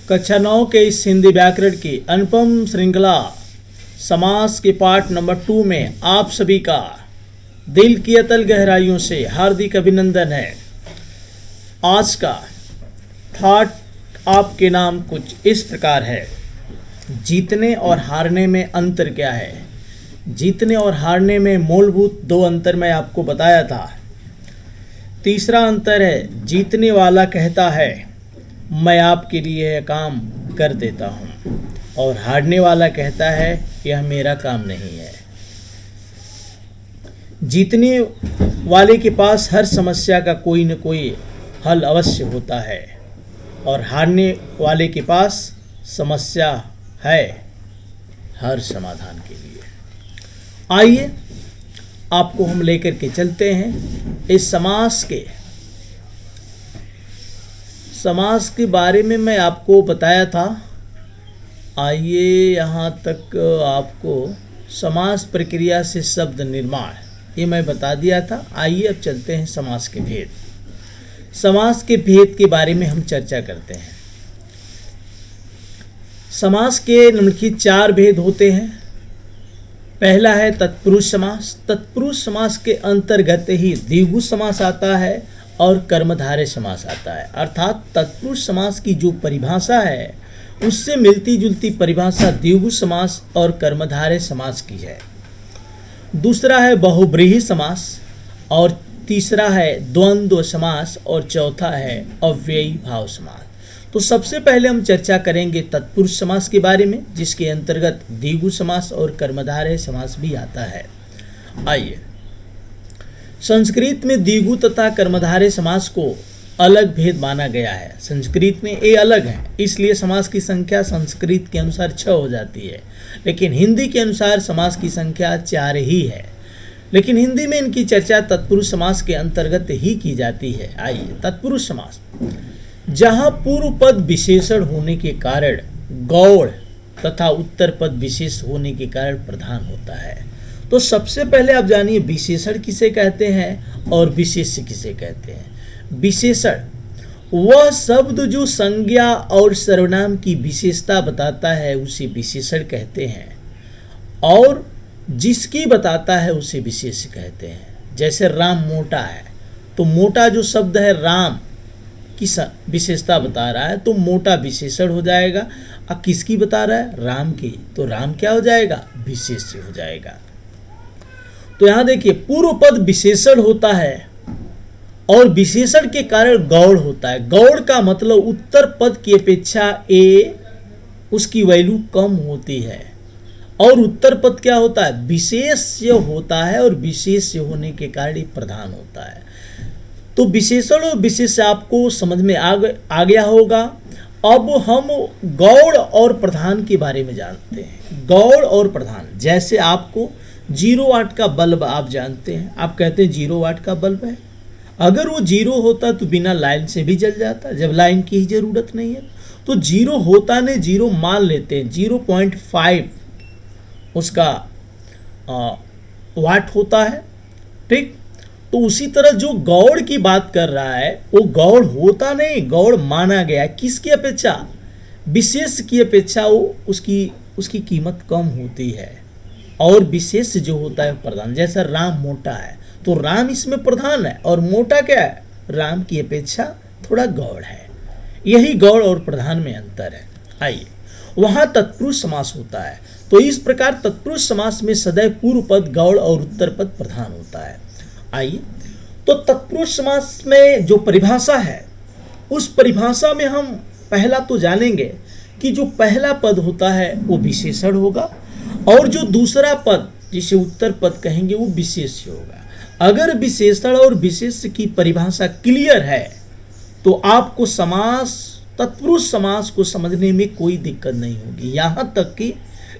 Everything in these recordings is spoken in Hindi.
कक्षा 9 के इस हिंदी व्याकरण की अनुपम श्रृंखला समास के पाठ नंबर 2 में आप सभी का दिल की अतल गहराइयों से हार्दिक अभिनंदन है। आज का थाट आपके नाम कुछ इस प्रकार है। जीतने और हारने में अंतर क्या है? जीतने और हारने में मूलभूत 2 अंतर मैं आपको बताया था। तीसरा अंतर है, जीतने वाला कहता है मैं आपके लिए यह काम कर देता हूँ, और हारने वाला कहता है यह मेरा काम नहीं है। जीतने वाले के पास हर समस्या का कोई न कोई हल अवश्य होता है, और हारने वाले के पास समस्या है हर समाधान के लिए। आइए आपको हम लेकर के चलते हैं इस समास के बारे में मैं आपको बताया था। आइए यहाँ तक आपको समास प्रक्रिया से शब्द निर्माण ये मैं बता दिया था। आइए अब चलते हैं समास के भेद। समास के भेद के बारे में हम चर्चा करते हैं। समास के निम्नलिखित 4 भेद होते हैं। पहला है तत्पुरुष समास। तत्पुरुष समास के अंतर्गत ही द्विगु समास आता है और कर्मधारय समास आता है। अर्थात तत्पुरुष समास की जो परिभाषा है उससे मिलती जुलती परिभाषा द्विगु समास और कर्मधारय समास की है। दूसरा है बहुब्रीहि समास, और तीसरा है द्वंद्व समास, और चौथा है अव्ययी भाव समास। तो सबसे पहले हम चर्चा करेंगे तत्पुरुष समास के बारे में, जिसके अंतर्गत द्विगु समास और कर्मधारय समास भी आता है। आइए, संस्कृत में द्विगु तथा कर्मधारय समास को अलग भेद माना गया है। संस्कृत में ये अलग है, इसलिए समास की संख्या संस्कृत के अनुसार 6 हो जाती है, लेकिन हिंदी के अनुसार समास की संख्या 4 ही है। लेकिन हिंदी में इनकी चर्चा तत्पुरुष समास के अंतर्गत ही की जाती है। आइए, तत्पुरुष समास जहाँ पूर्व पद विशेषण होने के कारण गौड़ तथा उत्तर पद विशेष होने के कारण प्रधान होता है। तो सबसे पहले आप जानिए विशेषण किसे कहते हैं और विशेष्य किसे कहते हैं। विशेषण वह शब्द जो संज्ञा और सर्वनाम की विशेषता बताता है उसे विशेषण कहते हैं, और जिसकी बताता है उसे विशेष्य कहते हैं। जैसे राम मोटा है, तो मोटा जो शब्द है राम की विशेषता बता रहा है, तो मोटा विशेषण हो जाएगा। अब किसकी बता रहा है? राम की, तो राम क्या हो जाएगा? विशेष्य हो जाएगा। तो यहां देखिए, पूर्व पद विशेषण होता है और विशेषण के कारण गौड़ होता है। गौड़ का मतलब उत्तर पद की अपेक्षा ए उसकी वैल्यू कम होती है, और उत्तर पद क्या होता है? विशेष्य होता है, और विशेष्य होने के कारण ये प्रधान होता है। तो विशेषण और विशेष्य आपको समझ में आ गया होगा। अब हम गौड़ और प्रधान के बारे में जानते हैं। गौड़ और प्रधान, जैसे आपको 0 वाट का बल्ब आप जानते हैं, आप कहते हैं 0 वाट का बल्ब है। अगर वो 0 होता तो बिना लाइन से भी जल जाता, जब लाइन की ही जरूरत नहीं है। तो 0 होता नहीं, 0 मान लेते हैं, 0.5 उसका वाट होता है, ठीक। तो उसी तरह जो गौड़ की बात कर रहा है वो गौड़ होता नहीं, गौड़ माना गया। किसकी अपेक्षा? विशेष की अपेक्षा वो उसकी कीमत कम होती है, और विशेष जो होता है प्रधान। जैसा राम मोटा है, तो राम इसमें प्रधान है, और मोटा क्या है? राम की अपेक्षा थोड़ा गौड़ है। यही गौड़ और प्रधान में अंतर है। आइए, वहां तत्पुरुष समास होता है। तो इस प्रकार तत्पुरुष समास में सदैव पूर्व पद गौड़ और उत्तर पद प्रधान होता है। आइए, तो तत्पुरुष समास में जो परिभाषा है उस परिभाषा में हम पहला तो जानेंगे कि जो पहला पद होता है वो विशेषण होगा, और जो दूसरा पद जिसे उत्तर पद कहेंगे वो विशेष्य होगा। अगर विशेषण और विशेष्य की परिभाषा क्लियर है तो आपको तत्पुरुष समास को समझने में कोई दिक्कत नहीं होगी। यहाँ तक कि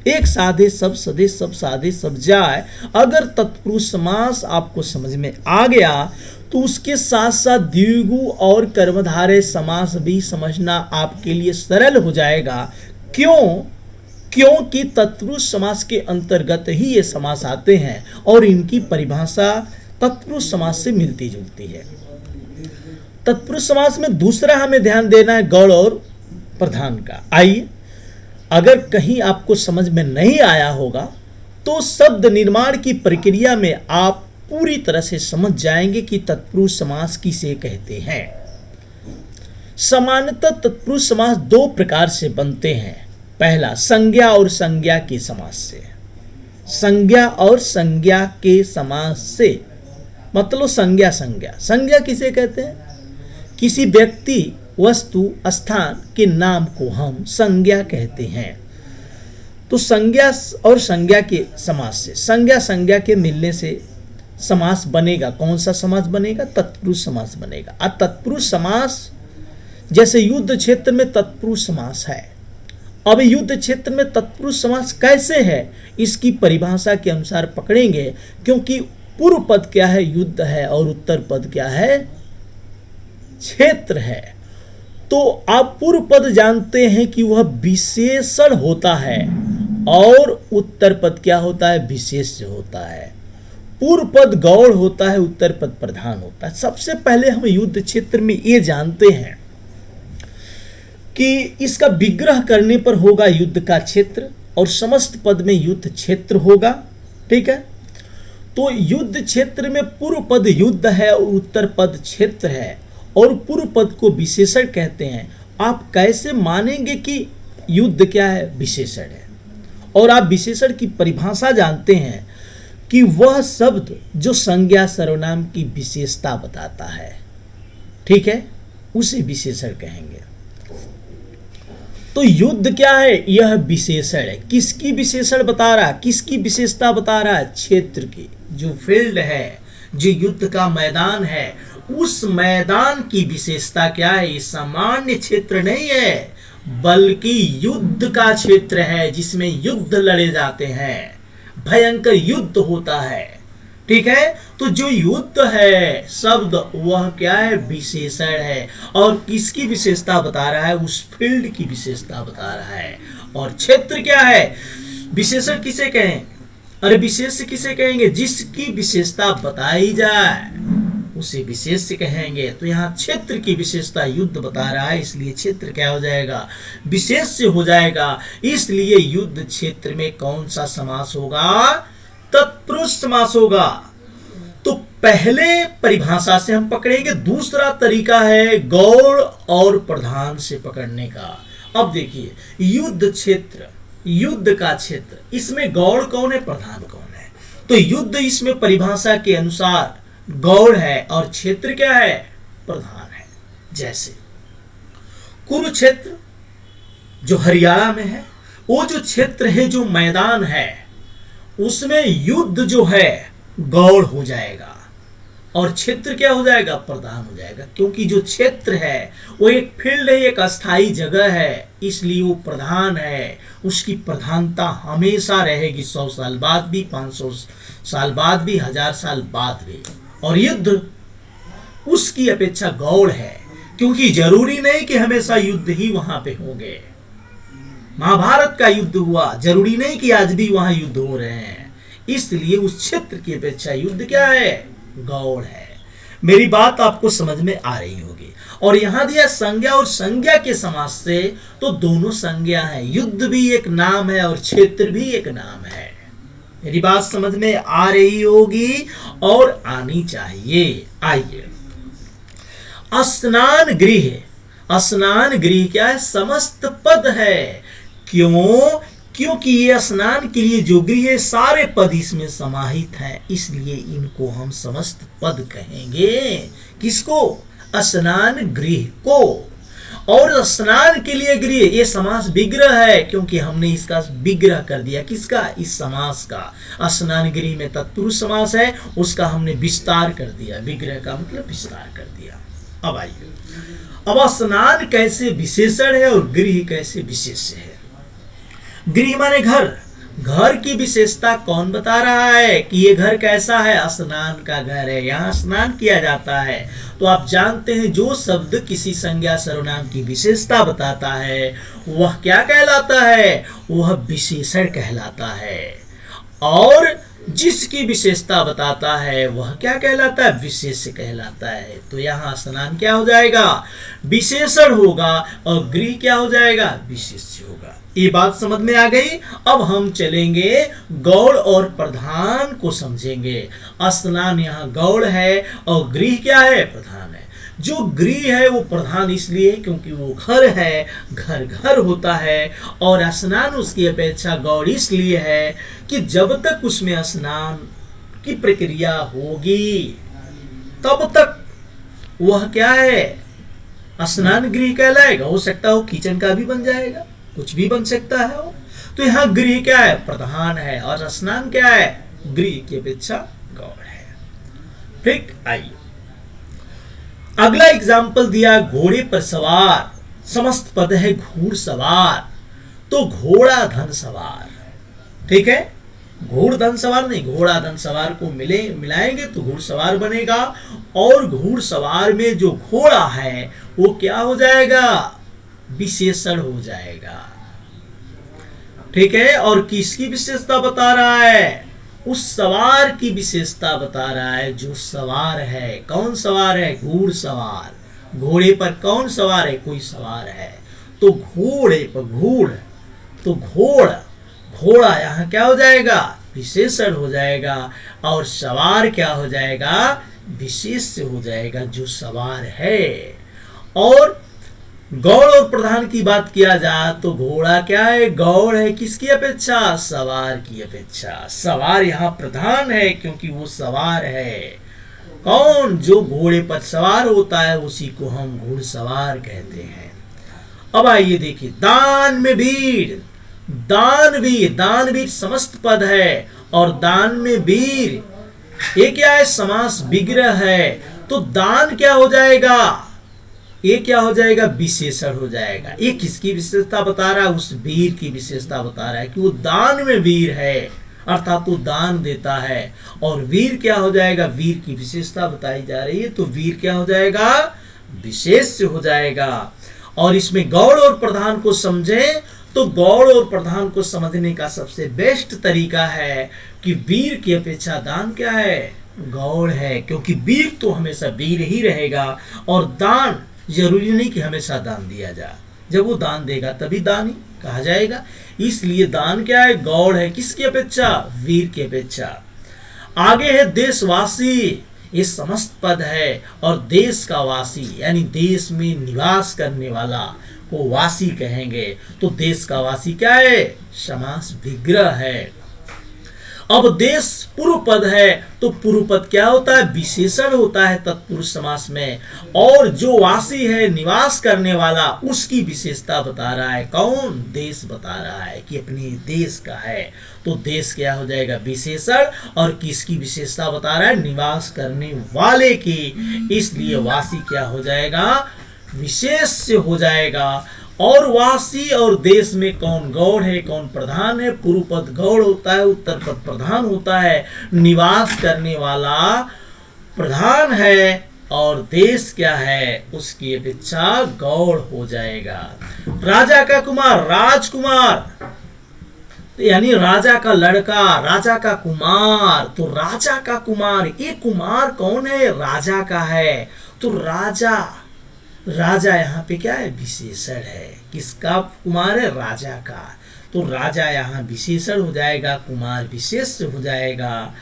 एक साधे सब सदे सब साधे सब जाए, अगर तत्पुरुष समास आपको समझ में आ गया तो उसके साथ साथ द्विगु और कर्मधारय समास भी समझना आपके लिए सरल हो जाएगा। क्योंकि तत्पुरुष समास के अंतर्गत ही ये समास आते हैं, और इनकी परिभाषा तत्पुरुष समास से मिलती जुलती है। तत्पुरुष समास में दूसरा हमें ध्यान देना है गौड़ और प्रधान का। आइए, अगर कहीं आपको समझ में नहीं आया होगा तो शब्द निर्माण की प्रक्रिया में आप पूरी तरह से समझ जाएंगे कि तत्पुरुष समास किसे कहते हैं। सामान्यतः तत्पुरुष समास दो प्रकार से बनते हैं। पहला, संज्ञा और संज्ञा के समास से। संज्ञा और संज्ञा के समास से मतलब संज्ञा संज्ञा किसे कहते हैं? किसी व्यक्ति, वस्तु, स्थान के नाम को हम संज्ञा कहते हैं। तो संज्ञा और संज्ञा के समास से, संज्ञा के मिलने से समास बनेगा। कौन सा समास बनेगा? तत्पुरुष समास बनेगा। अब तत्पुरुष समास, जैसे युद्ध क्षेत्र में तत्पुरुष समास है। अब युद्ध क्षेत्र में तत्पुरुष समास कैसे है, इसकी परिभाषा के अनुसार पकड़ेंगे, क्योंकि पूर्व पद क्या है? युद्ध है, और उत्तर पद क्या है? क्षेत्र है। तो आप पूर्व पद जानते हैं कि वह विशेषण होता है, और उत्तर पद क्या होता है? विशेष्य होता है। पूर्व पद गौड़ होता है, उत्तर पद प्रधान होता है। सबसे पहले हम युद्ध क्षेत्र में ये जानते हैं कि इसका विग्रह करने पर होगा युद्ध का क्षेत्र, और समस्त पद में युद्ध क्षेत्र होगा। ठीक है, तो युद्ध क्षेत्र में पूर्व पद युद्ध है और उत्तर पद क्षेत्र है, और पूर्व पद को विशेषण कहते हैं। आप कैसे मानेंगे कि युद्ध क्या है? विशेषण है। और आप विशेषण की परिभाषा जानते हैं कि वह शब्द जो संज्ञा सर्वनाम की विशेषता बताता है, ठीक है, उसे विशेषण कहेंगे। तो युद्ध क्या है? यह विशेषण है। किसकी विशेषण बता रहा है? किसकी विशेषता बता रहा है? क्षेत्र की। जो फील्ड है, जो युद्ध का मैदान है, उस मैदान की विशेषता क्या है? ये सामान्य क्षेत्र नहीं है, बल्कि युद्ध का क्षेत्र है, जिसमें युद्ध लड़े जाते हैं, भयंकर युद्ध होता है। ठीक है, तो जो युद्ध है शब्द, वह क्या है? विशेषण है। और किसकी विशेषता बता रहा है? उस फील्ड की विशेषता बता रहा है। और क्षेत्र क्या है? विशेषण किसे कहें? अरे विशेष किसे कहेंगे? जिसकी विशेषता बताई जाए उसे विशेष कहेंगे। तो यहाँ क्षेत्र की विशेषता युद्ध बता रहा है, इसलिए क्षेत्र क्या हो जाएगा? विशेष हो जाएगा। इसलिए युद्ध क्षेत्र में कौन सा समास होगा? तत्पुरुष समास होगा। तो पहले परिभाषा से हम पकड़ेंगे। दूसरा तरीका है गौड़ और प्रधान से पकड़ने का। अब देखिए, युद्ध क्षेत्र, युद्ध का क्षेत्र, इसमें गौड़ कौन है? प्रधान कौन है? तो युद्ध इसमें परिभाषा के अनुसार गौड़ है, और क्षेत्र क्या है? प्रधान है। जैसे कुरुक्षेत्र जो हरियाणा में है, वो जो क्षेत्र है, जो मैदान है, उसमें युद्ध जो है गौड़ हो जाएगा, और क्षेत्र क्या हो जाएगा? प्रधान हो जाएगा। क्योंकि जो क्षेत्र है वो एक फील्ड है, एक अस्थाई जगह है, इसलिए वो प्रधान है। उसकी प्रधानता हमेशा रहेगी, 100 साल बाद भी, 500 साल बाद भी, 1000 साल बाद भी। और युद्ध उसकी अपेक्षा गौड़ है, क्योंकि जरूरी नहीं कि हमेशा युद्ध ही वहां पे होंगे। महाभारत का युद्ध हुआ, जरूरी नहीं कि आज भी वहां युद्ध हो रहे हैं। इसलिए उस क्षेत्र की अपेक्षा युद्ध क्या है? गौड़ है। मेरी बात आपको समझ में आ रही होगी। और यहां दिया संज्ञा और संज्ञा के समास से, तो दोनों संज्ञा है। युद्ध भी एक नाम है और क्षेत्र भी एक नाम है। मेरी बात समझ में आ रही होगी और आनी चाहिए। आइए, स्नान गृह। स्नान गृह क्या है? समस्त पद है। क्यों? क्योंकि ये स्नान के लिए जो गृह है, सारे पद इसमें समाहित हैं, इसलिए इनको हम समस्त पद कहेंगे। किसको? स्नान गृह को। और स्नान के लिए गृह, ये समास विग्रह है, क्योंकि हमने इसका विग्रह कर दिया। किसका? इस समास का। स्नान गृह में तत्पुरुष समास है, उसका हमने विस्तार कर दिया। विग्रह का मतलब विस्तार कर दिया। अब आइए, अब स्नान कैसे विशेषण है और गृह कैसे विशेष्य है। गृह माने घर। घर की विशेषता कौन बता रहा है कि ये घर कैसा है? स्नान का घर है, यहाँ स्नान किया जाता है। तो आप जानते हैं, जो शब्द किसी संज्ञा सर्वनाम की विशेषता बताता है, वह क्या कहलाता है? वह विशेषण कहलाता है। और जिसकी विशेषता बताता है वह क्या कहलाता है, विशेष्य कहलाता है। तो यहाँ स्नान क्या हो जाएगा, विशेषण होगा, और गृह क्या हो जाएगा, विशेष्य होगा। ये बात समझ में आ गई। अब हम चलेंगे गौड़ और प्रधान को समझेंगे। स्नान यहाँ गौड़ है और गृह क्या है, प्रधान है। जो गृह है वो प्रधान इसलिए क्योंकि वो घर है, घर घर होता है, और स्नान उसकी अपेक्षा गौड़ इसलिए है कि जब तक उसमें स्नान की प्रक्रिया होगी तब तक वह क्या है, स्नान गृह कहलाएगा। हो सकता हो किचन का भी बन जाएगा, कुछ भी बन सकता है वो। तो यहाँ गृह क्या है, प्रधान है, और स्नान क्या है, गृह की अपेक्षा गौड़ है। ठीक, आइए अगला एग्जाम्पल दिया, घोड़े पर सवार, समस्त पद है घुड़सवार, तो घोड़ा धन सवार। ठीक है, घोड़ धन सवार नहीं, घोड़ा धन सवार को मिलाएंगे तो घुड़सवार बनेगा, और घुड़सवार में जो घोड़ा है वो क्या हो जाएगा, विशेषण हो जाएगा। ठीक है, और किसकी विशेषता बता रहा है, उस सवार की विशेषता बता रहा है, जो सवार है। कौन सवार है, घुड़सवार। घोड़े पर कौन सवार है, कोई सवार है। तो घोड़े पर घोड़, तो घोड़ा यहाँ क्या हो जाएगा, विशेषण हो जाएगा, और सवार क्या हो जाएगा, विशेष्य हो जाएगा, जो सवार है। और गौड़ और प्रधान की बात किया जाए तो घोड़ा क्या है, गौड़ है, किसकी अपेक्षा, सवार की अपेक्षा। सवार यहाँ प्रधान है क्योंकि वो सवार है। कौन, जो घोड़े पर सवार होता है उसी को हम घुड़सवार कहते हैं। अब आइए देखिए, दान में वीर, दानवीर समस्त पद है, और दान में वीर ये क्या है, समास विग्रह है। तो दान क्या हो जाएगा, ये क्या हो जाएगा, विशेषण हो जाएगा। ये किसकी विशेषता बता रहा है, उस वीर की विशेषता बता रहा है कि वो दान में वीर है, अर्थात वो दान देता है। और वीर क्या हो जाएगा, वीर की विशेषता बताई जा रही है, तो वीर क्या हो जाएगा, विशेष्य हो जाएगा। और इसमें गौड़ और प्रधान को समझें तो गौड़ और प्रधान को समझने का सबसे बेस्ट तरीका है कि वीर की अपेक्षा दान क्या है, गौड़ है, क्योंकि वीर तो हमेशा वीर ही रहेगा, और दान जरूरी नहीं कि हमेशा दान दिया जाए, जब वो दान देगा तभी दान ही कहा जाएगा। इसलिए दान क्या है, गौड़ है, किसकी अपेक्षा, वीर की अपेक्षा। आगे है देशवासी, ये समस्त पद है, और देश का वासी यानी देश में निवास करने वाला को वासी कहेंगे। तो देश का वासी क्या है, समास विग्रह है। अब देश पूर्व पद है, तो पूर्व पद क्या होता है, विशेषण होता है तत्पुरुष समास में, और जो वासी है, निवास करने वाला, उसकी विशेषता बता रहा है। कौन, देश बता रहा है कि अपने देश का है। तो देश क्या हो जाएगा, विशेषण, और किसकी विशेषता बता रहा है, निवास करने वाले की, इसलिए वासी क्या हो जाएगा, विशेष्य हो जाएगा। और वासी और देश में कौन गौड़ है, कौन प्रधान है, पूर्व पद गौड़ होता है, उत्तर पद प्रधान होता है। निवास करने वाला प्रधान है, और देश क्या है, उसकी अपेक्षा गौड़ हो जाएगा। राजा का कुमार, राजकुमार यानी राजा का लड़का, राजा का कुमार। तो राजा का कुमार, ये कुमार कौन है, राजा का है। तो राजा यहाँ पे क्या है, विशेषण है। किसका कुमार है, राजा का। तो राजा यहाँ विशेषण हो जाएगा, कुमार विशेष हो जाएगा,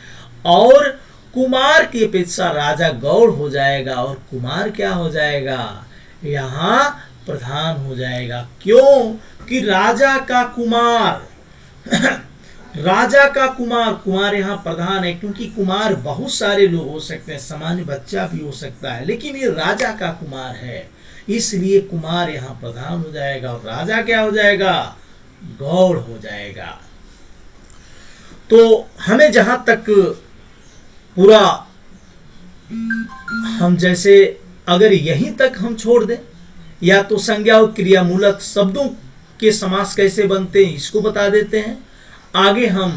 और कुमार की अपेक्षा राजा गौड़ हो जाएगा, और कुमार क्या हो जाएगा, यहाँ प्रधान हो जाएगा। क्यों कि राजा का कुमार राजा का कुमार यहाँ प्रधान है, क्योंकि कुमार बहुत सारे लोग हो सकते हैं, सामान्य बच्चा भी हो सकता है, लेकिन ये राजा का कुमार है, इसलिए कुमार यहाँ प्रधान हो जाएगा, और राजा क्या हो जाएगा, गौड़ हो जाएगा। तो हमें जहां तक पूरा, हम जैसे अगर यहीं तक हम छोड़ दें, या तो संज्ञा और क्रियामूलक शब्दों के समास कैसे बनते हैं इसको बता देते हैं। आगे हम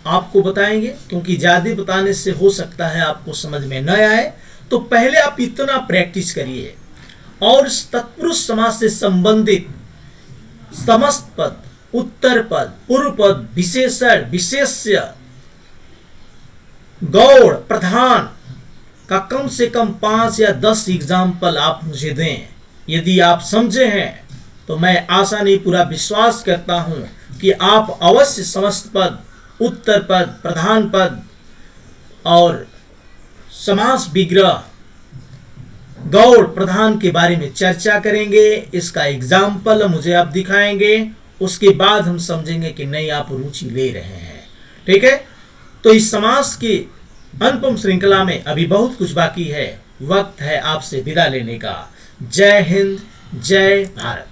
आपको बताएंगे, क्योंकि ज्यादा बताने से हो सकता है आपको समझ में न आए। तो पहले आप इतना प्रैक्टिस करिए, और तत्पुरुष समास से संबंधित समस्त पद उत्तर पद, पूर्व पद, विशेषण, विशेष्य, गौड़, प्रधान का कम से कम 5 या 10 एग्जाम्पल आप मुझे दें। यदि आप समझे हैं तो मैं आशा नहीं पूरा विश्वास करता हूं कि आप अवश्य समस्त पद, उत्तर पद, प्रधान पद और समास विग्रह, गौड़, प्रधान के बारे में चर्चा करेंगे। इसका एग्जाम्पल मुझे आप दिखाएंगे, उसके बाद हम समझेंगे कि नहीं आप रुचि ले रहे हैं। ठीक है, तो इस समास की अनुपम श्रृंखला में अभी बहुत कुछ बाकी है। वक्त है आपसे विदा लेने का। जय हिंद, जय भारत।